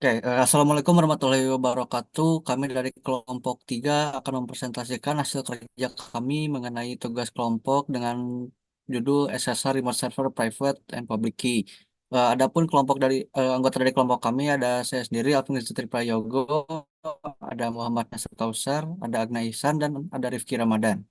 Oke, Assalamualaikum warahmatullahi wabarakatuh. Kami dari kelompok 3 akan mempresentasikan hasil kerja kami mengenai tugas kelompok dengan judul SSH Remote Server Private and Public Key. Adapun anggota dari kelompok kami ada saya sendiri, Alvin Rizky Prayogo, ada Muhammad Nasir Kausar, ada Agna Ihsan, dan ada Rifki Ramadan.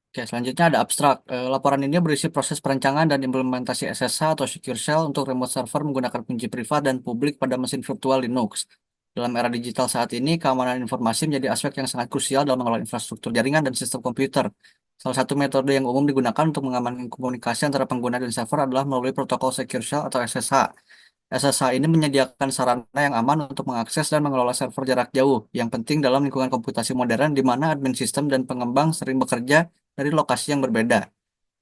Oke, selanjutnya ada abstrak. Laporan ini berisi proses perancangan dan implementasi SSH atau Secure Shell untuk remote server menggunakan kunci privat dan publik pada mesin virtual Linux. Dalam era digital saat ini, keamanan informasi menjadi aspek yang sangat krusial dalam mengelola infrastruktur jaringan dan sistem komputer. Salah satu metode yang umum digunakan untuk mengamankan komunikasi antara pengguna dan server adalah melalui protokol Secure Shell atau SSH. SSH ini menyediakan sarana yang aman untuk mengakses dan mengelola server jarak jauh, yang penting dalam lingkungan komputasi modern di mana admin sistem dan pengembang sering bekerja dari lokasi yang berbeda.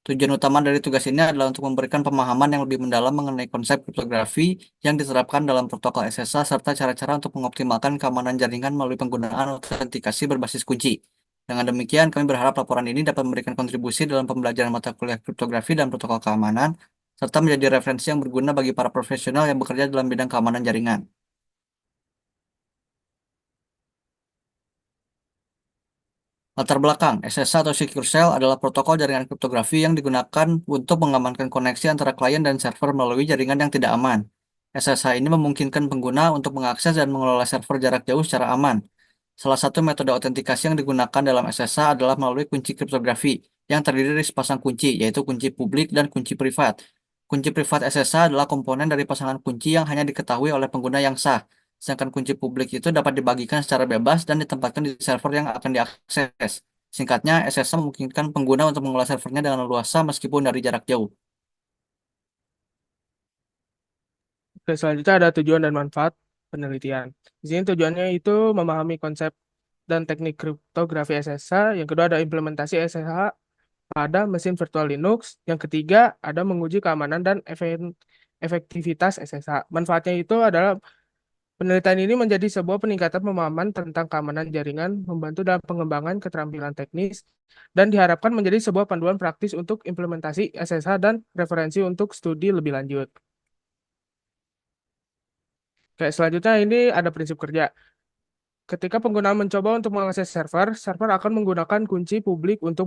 Tujuan utama dari tugas ini adalah untuk memberikan pemahaman yang lebih mendalam mengenai konsep kriptografi yang diterapkan dalam protokol SSH serta cara-cara untuk mengoptimalkan keamanan jaringan melalui penggunaan autentikasi berbasis kunci. Dengan demikian, kami berharap laporan ini dapat memberikan kontribusi dalam pembelajaran mata kuliah kriptografi dan protokol keamanan, serta menjadi referensi yang berguna bagi para profesional yang bekerja dalam bidang keamanan jaringan. Latar belakang, SSH atau Secure Shell adalah protokol jaringan kriptografi yang digunakan untuk mengamankan koneksi antara klien dan server melalui jaringan yang tidak aman. SSH ini memungkinkan pengguna untuk mengakses dan mengelola server jarak jauh secara aman. Salah satu metode autentikasi yang digunakan dalam SSH adalah melalui kunci kriptografi yang terdiri dari sepasang kunci, yaitu kunci publik dan kunci privat. Kunci privat SSH adalah komponen dari pasangan kunci yang hanya diketahui oleh pengguna yang sah. Sedangkan kunci publik itu dapat dibagikan secara bebas dan ditempatkan di server yang akan diakses. Singkatnya, SSH memungkinkan pengguna untuk mengelola servernya dengan leluasa meskipun dari jarak jauh. Oke, selanjutnya ada tujuan dan manfaat penelitian. Di sini tujuannya itu memahami konsep dan teknik kriptografi SSH. Yang kedua ada implementasi SSH pada mesin virtual Linux. Yang ketiga ada menguji keamanan dan efektivitas SSH. Manfaatnya itu adalah penelitian ini menjadi sebuah peningkatan pemahaman tentang keamanan jaringan, membantu dalam pengembangan keterampilan teknis, dan diharapkan menjadi sebuah panduan praktis untuk implementasi SSH dan referensi untuk studi lebih lanjut. Oke, selanjutnya ini ada prinsip kerja. Ketika pengguna mencoba untuk mengakses server, server akan menggunakan kunci publik untuk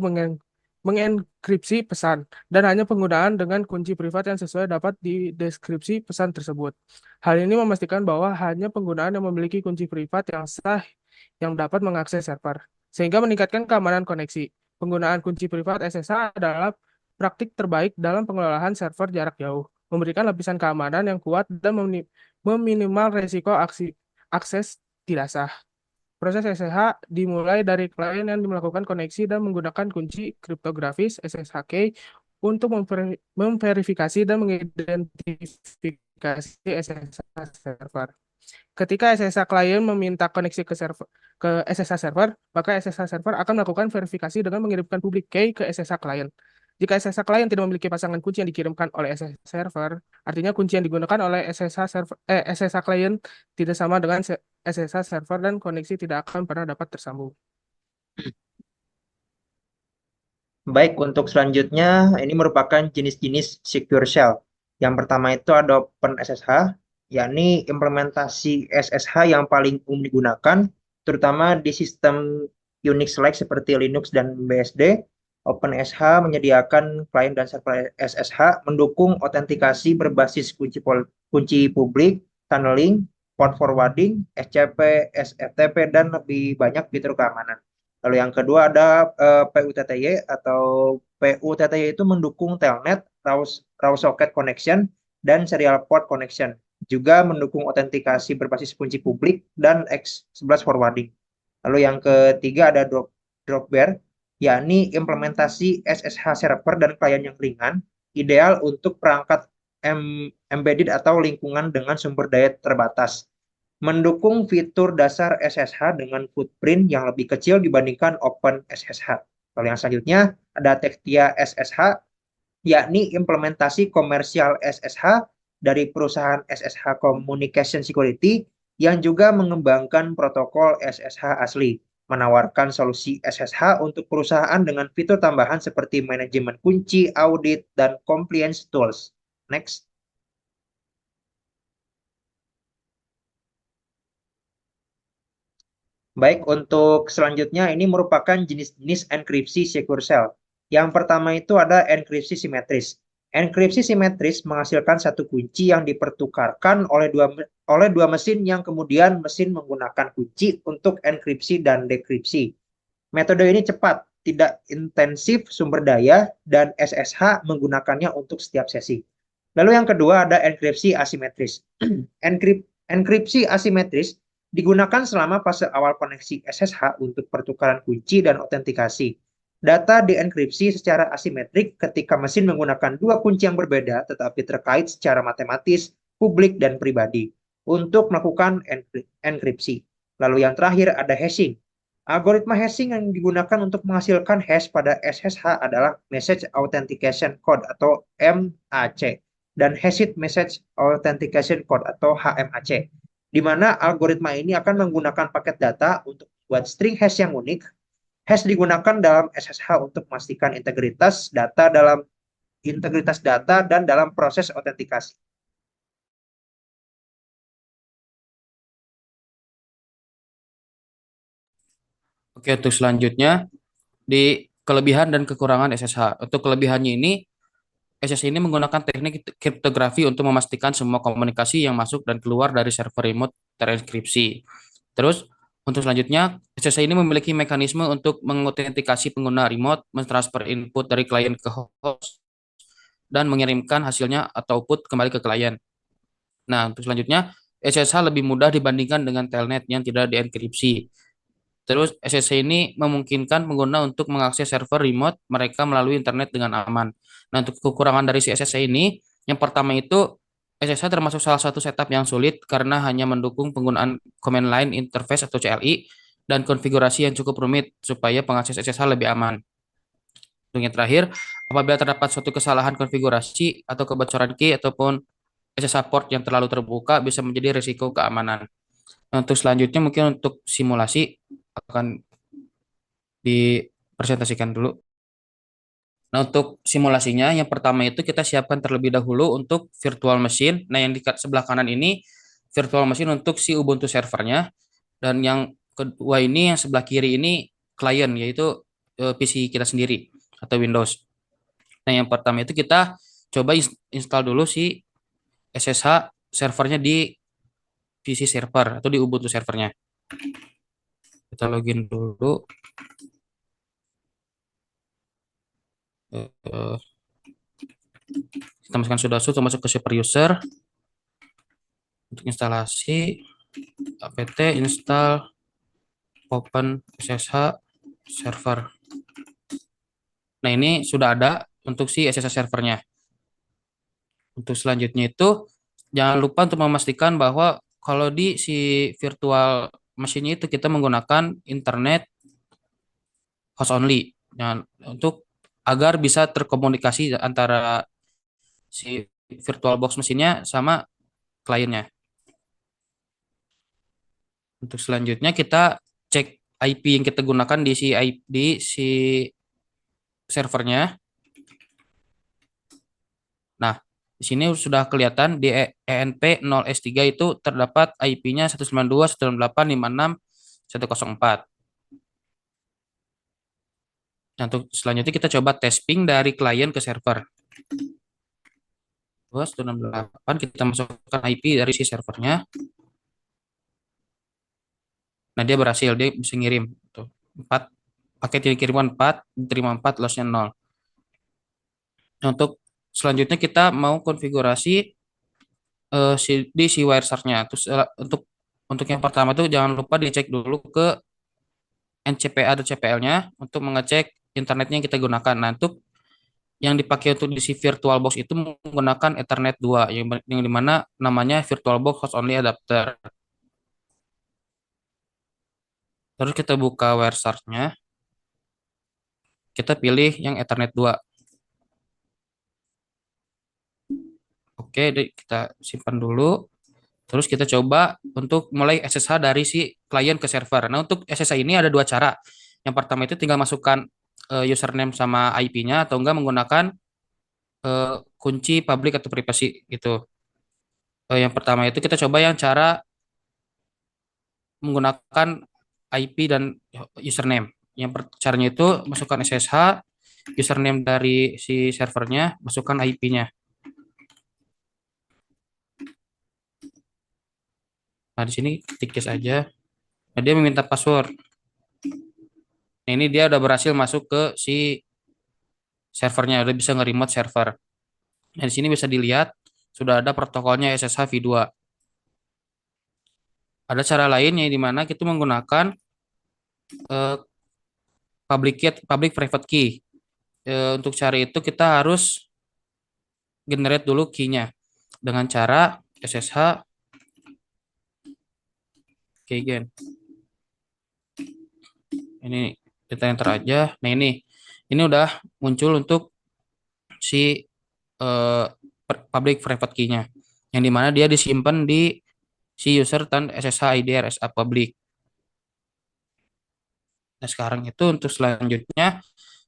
mengenkripsi pesan, dan hanya penggunaan dengan kunci privat yang sesuai dapat dideskripsi pesan tersebut. Hal ini memastikan bahwa hanya penggunaan yang memiliki kunci privat yang sah yang dapat mengakses server, sehingga meningkatkan keamanan koneksi. Penggunaan kunci privat SSH adalah praktik terbaik dalam pengelolaan server jarak jauh, memberikan lapisan keamanan yang kuat dan meminimal resiko akses tidak sah. Proses SSH dimulai dari klien yang melakukan koneksi dan menggunakan kunci kriptografis SSH key untuk memverifikasi dan mengidentifikasi SSH server. Ketika SSH klien meminta koneksi ke SSH server, maka SSH server akan melakukan verifikasi dengan mengirimkan public key ke SSH klien. Jika SSH klien tidak memiliki pasangan kunci yang dikirimkan oleh SSH server, artinya kunci yang digunakan oleh SSH klien tidak sama dengan SSH server dan koneksi tidak akan pernah dapat tersambung. Baik, untuk selanjutnya ini merupakan jenis-jenis secure shell. Yang pertama itu ada OpenSSH, yakni implementasi SSH yang paling umum digunakan, terutama di sistem Unix-like seperti Linux dan BSD. OpenSSH menyediakan klien dan server SSH, mendukung autentikasi berbasis kunci publik, tunneling, port forwarding, SCP, SFTP, dan lebih banyak fitur keamanan. Lalu yang kedua ada PUTTY atau PUTTY itu mendukung telnet, raw socket connection, dan serial port connection. Juga mendukung autentikasi berbasis kunci publik dan X11 forwarding. Lalu yang ketiga ada Dropbear, yakni implementasi SSH server dan klien yang ringan, ideal untuk perangkat embedded atau lingkungan dengan sumber daya terbatas, mendukung fitur dasar SSH dengan footprint yang lebih kecil dibandingkan OpenSSH. Lalu yang selanjutnya ada Tectia SSH, yakni implementasi komersial SSH dari perusahaan SSH Communication Security yang juga mengembangkan protokol SSH asli, menawarkan solusi SSH untuk perusahaan dengan fitur tambahan seperti manajemen kunci, audit, dan compliance tools. Next. Baik, untuk selanjutnya ini merupakan jenis-jenis enkripsi secure shell. Yang pertama itu ada enkripsi simetris. Enkripsi simetris menghasilkan satu kunci yang dipertukarkan oleh dua mesin yang kemudian mesin menggunakan kunci untuk enkripsi dan dekripsi. Metode ini cepat, tidak intensif sumber daya, dan SSH menggunakannya untuk setiap sesi. Lalu yang kedua ada enkripsi asimetris. Enkripsi asimetris digunakan selama fase awal koneksi SSH untuk pertukaran kunci dan autentikasi. Data dienkripsi secara asimetrik ketika mesin menggunakan dua kunci yang berbeda tetapi terkait secara matematis, publik, dan pribadi untuk melakukan enkripsi. Lalu yang terakhir ada hashing. Algoritma hashing yang digunakan untuk menghasilkan hash pada SSH adalah Message Authentication Code atau MAC dan Hashed Message Authentication Code atau HMAC, di mana algoritma ini akan menggunakan paket data untuk membuat string hash yang unik. Hash digunakan dalam SSH untuk memastikan integritas data dan dalam proses autentikasi. Oke, untuk selanjutnya di kelebihan dan kekurangan SSH. Untuk kelebihannya ini, SSH ini menggunakan teknik kriptografi untuk memastikan semua komunikasi yang masuk dan keluar dari server remote terenkripsi. Terus, untuk selanjutnya, SSH ini memiliki mekanisme untuk mengautentikasi pengguna remote, mentransfer input dari klien ke host, dan mengirimkan hasilnya atau output kembali ke klien. Nah, untuk selanjutnya, SSH lebih mudah dibandingkan dengan telnet yang tidak dienkripsi. Terus SSH ini memungkinkan pengguna untuk mengakses server remote mereka melalui internet dengan aman. Nah, untuk kekurangan dari si SSH ini, yang pertama itu SSH termasuk salah satu setup yang sulit karena hanya mendukung penggunaan command line interface atau CLI dan konfigurasi yang cukup rumit supaya pengakses SSH lebih aman. Untuk yang terakhir, apabila terdapat suatu kesalahan konfigurasi atau kebocoran key ataupun SSH port yang terlalu terbuka bisa menjadi risiko keamanan. Nah, untuk selanjutnya mungkin untuk simulasi akan dipresentasikan dulu. Nah, untuk simulasinya, yang pertama itu kita siapkan terlebih dahulu untuk virtual machine. Nah, yang di sebelah kanan ini virtual machine untuk si Ubuntu servernya. Dan yang kedua ini, yang sebelah kiri ini klien, yaitu PC kita sendiri atau Windows. Nah, yang pertama itu kita coba install dulu si SSH servernya di PC server atau di Ubuntu servernya. Kita login dulu. Kita masukkan sudo masuk ke super user. Untuk instalasi apt install open SSH server. Nah, ini sudah ada untuk si SSH servernya. Untuk selanjutnya itu jangan lupa untuk memastikan bahwa kalau di si virtual machine itu kita menggunakan internet host only. Nah, untuk agar bisa terkomunikasi antara si VirtualBox mesinnya sama kliennya. Untuk selanjutnya kita cek IP yang kita gunakan di si servernya. Nah, di sini sudah kelihatan di ENP0S3 itu terdapat IP-nya 192.168.56.104. Nah, untuk selanjutnya kita coba tes ping dari klien ke server. 168 kita masukkan IP dari si servernya. Nah, dia berhasil, dia bisa ngirim tuh 4 paket yang dikirimkan 4, diterima 4, lossnya 0. Nah, untuk selanjutnya kita mau konfigurasi di si Wireshark-nya. Terus untuk yang pertama itu jangan lupa dicek dulu ke NCPA atau CPL-nya untuk mengecek internetnya yang kita gunakan. Nah, untuk yang dipakai untuk di si VirtualBox itu menggunakan Ethernet 2 yang dimana namanya VirtualBox Host Only Adapter. Terus kita buka Wireshark-nya. Kita pilih yang Ethernet 2. Oke, kita simpan dulu. Terus kita coba untuk mulai SSH dari si klien ke server. Nah, untuk SSH ini ada dua cara. Yang pertama itu tinggal masukkan username sama IP-nya atau enggak menggunakan kunci publik atau privasi gitu. Yang pertama itu kita coba yang cara menggunakan IP dan username. Caranya itu masukkan SSH, username dari si servernya, masukkan IP-nya. Nah, di sini ketik yes aja. Nah, dia meminta password. Nah, ini dia udah berhasil masuk ke si servernya, udah bisa nge-remote server. Nah, di sini bisa dilihat sudah ada protokolnya SSH v2. Ada cara lainnya di mana kita menggunakan eh, public private key. Untuk cari itu kita harus generate dulu key-nya dengan cara SSH keygen. Ini kita enter aja. Nah, ini udah muncul untuk si eh, public private key-nya, yang dimana dia disimpan di si user dan SSH ID RSA public. Nah, sekarang itu untuk selanjutnya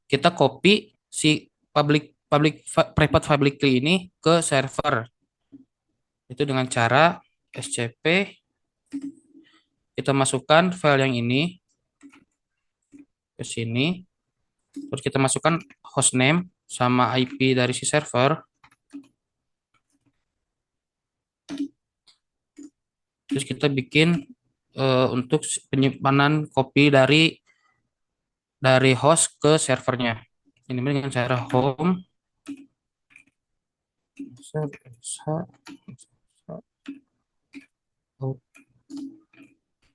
kita copy si private public key ini ke server. Itu dengan cara scp kita masukkan file yang ini ke sini, terus kita masukkan hostname sama IP dari si server. Terus kita bikin untuk penyimpanan copy dari host ke servernya. Ini dengan cara home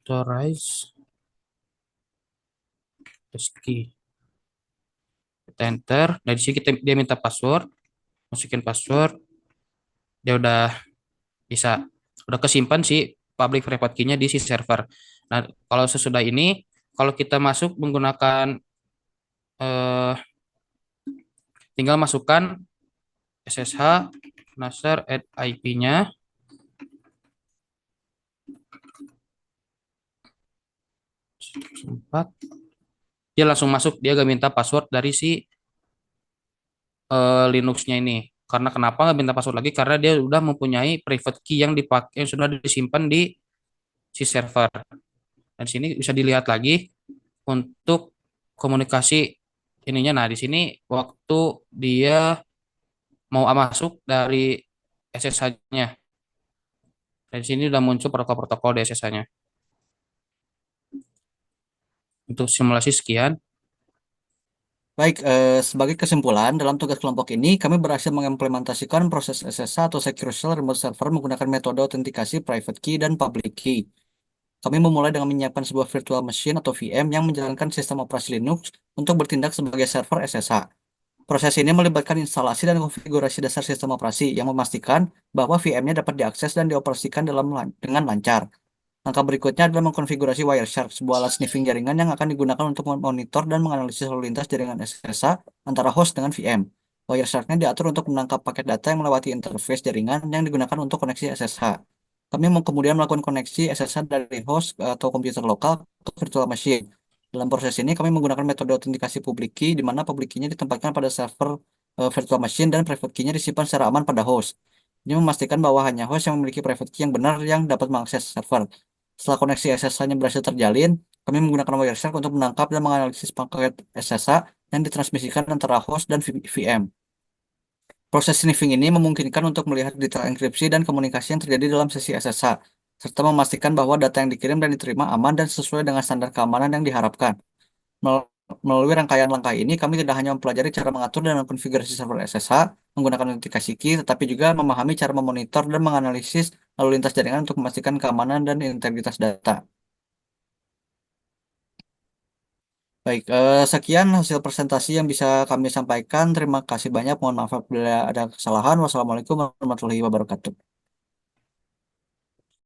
authorize key. Kita enter. Nah, di sini dia minta password, masukin password. Dia udah kesimpan si public private key-nya di si server. Nah, kalau sesudah ini, kalau kita masuk menggunakan tinggal masukkan SSH nasar add IP-nya. Dia langsung masuk, dia gak minta password dari si Linux-nya ini. Karena kenapa nggak minta password lagi? Karena dia udah mempunyai private key yang dipakai, yang sudah disimpan di si server. Dan di sini bisa dilihat lagi untuk komunikasi ininya. Nah, di sini waktu dia mau masuk dari SSH-nya. Dan di sini udah muncul protokol-protokol di SSH-nya. Untuk simulasi sekian. Baik, sebagai kesimpulan, dalam tugas kelompok ini, kami berhasil mengimplementasikan proses SSH atau Secure Shell Remote Server menggunakan metode autentikasi private key dan public key. Kami memulai dengan menyiapkan sebuah virtual machine atau VM yang menjalankan sistem operasi Linux untuk bertindak sebagai server SSH. Proses ini melibatkan instalasi dan konfigurasi dasar sistem operasi yang memastikan bahwa VM-nya dapat diakses dan dioperasikan dengan lancar. Langkah berikutnya adalah mengkonfigurasi Wireshark, sebuah alat sniffing jaringan yang akan digunakan untuk memonitor dan menganalisis lalu lintas jaringan SSH antara host dengan VM. Wireshark-nya diatur untuk menangkap paket data yang melewati interface jaringan yang digunakan untuk koneksi SSH. Kami mau kemudian melakukan koneksi SSH dari host atau komputer lokal ke virtual machine. Dalam proses ini, kami menggunakan metode autentikasi public key, di mana public key-nya ditempatkan pada server virtual machine dan private key-nya disimpan secara aman pada host. Ini memastikan bahwa hanya host yang memiliki private key yang benar yang dapat mengakses server. Setelah koneksi SSH-nya berhasil terjalin, kami menggunakan Wireshark untuk menangkap dan menganalisis paket SSH yang ditransmisikan antara host dan VM. Proses sniffing ini memungkinkan untuk melihat detail enkripsi dan komunikasi yang terjadi dalam sesi SSH, serta memastikan bahwa data yang dikirim dan diterima aman dan sesuai dengan standar keamanan yang diharapkan. Melalui rangkaian langkah ini, kami tidak hanya mempelajari cara mengatur dan mengkonfigurasi server SSH menggunakan autentikasi key, tetapi juga memahami cara memonitor dan menganalisis lalu lintas jaringan untuk memastikan keamanan dan integritas data. Baik, sekian hasil presentasi yang bisa kami sampaikan. Terima kasih banyak. Mohon maaf apabila ada kesalahan. Wassalamualaikum warahmatullahi wabarakatuh.